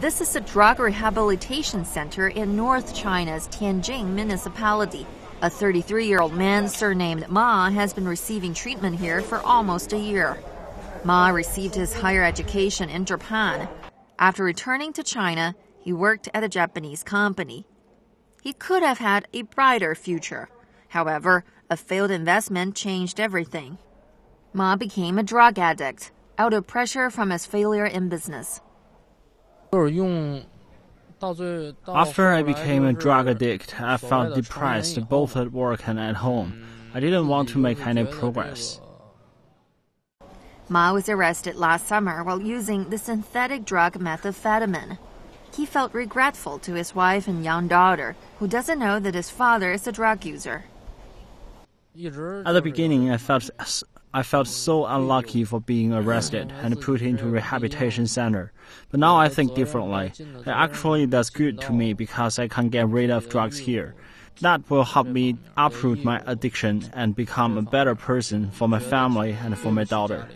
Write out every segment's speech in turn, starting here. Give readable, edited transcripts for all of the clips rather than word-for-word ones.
This is a drug rehabilitation center in North China's Tianjin municipality. A 33-year-old man surnamed Ma has been receiving treatment here for almost a year. Ma received his higher education in Japan. After returning to China, he worked at a Japanese company. He could have had a brighter future. However, a failed investment changed everything. Ma became a drug addict, out of pressure from his failure in business. After I became a drug addict, I felt depressed both at work and at home. I didn't want to make any progress. Ma was arrested last summer while using the synthetic drug methamphetamine. He felt regretful to his wife and young daughter, who doesn't know that his father is a drug user. At the beginning, I felt so unlucky for being arrested and put into a rehabilitation center. But now I think differently. It actually does good to me because I can get rid of drugs here. That will help me uproot my addiction and become a better person for my family and for my daughter.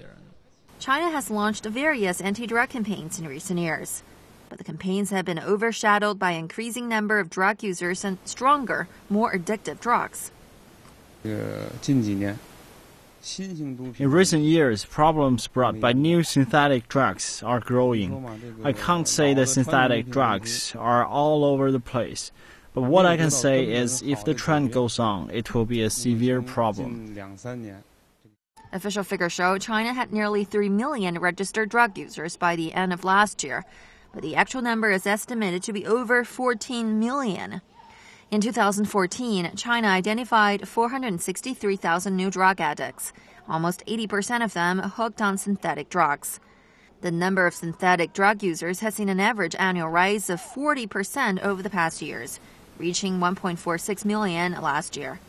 China has launched various anti-drug campaigns in recent years. But the campaigns have been overshadowed by an increasing number of drug users and stronger, more addictive drugs. In recent years, problems brought by new synthetic drugs are growing. I can't say that synthetic drugs are all over the place, but what I can say is if the trend goes on, it will be a severe problem. Official figures show China had nearly 3 million registered drug users by the end of last year, but the actual number is estimated to be over 14 million. In 2014, China identified 463,000 new drug addicts, almost 80% of them hooked on synthetic drugs. The number of synthetic drug users has seen an average annual rise of 40% over the past years, reaching 1.46 million last year.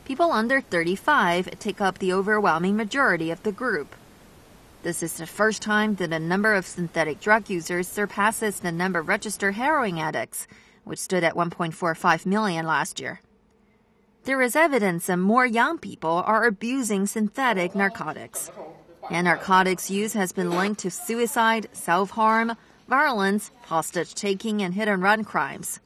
People under 35 take up the overwhelming majority of the group. This is the first time that the number of synthetic drug users surpasses the number of registered heroin addicts, which stood at 1.45 million last year. There is evidence that more young people are abusing synthetic narcotics. And narcotics use has been linked to suicide, self-harm, violence, hostage-taking, and hit-and-run crimes.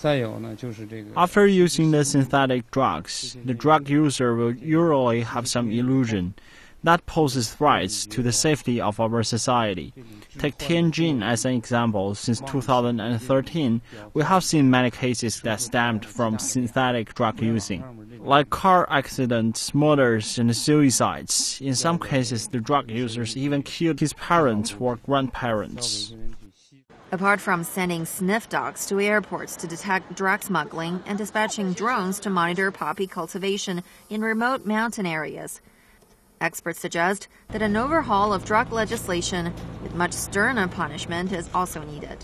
After using the synthetic drugs, the drug user will usually have some illusion. That poses threats to the safety of our society. Take Tianjin as an example. Since 2013, we have seen many cases that stemmed from synthetic drug using, like car accidents, murders, and suicides. In some cases, the drug users even killed his parents or grandparents. Apart from sending sniff dogs to airports to detect drug smuggling and dispatching drones to monitor poppy cultivation in remote mountain areas, experts suggest that an overhaul of drug legislation with much sterner punishment is also needed.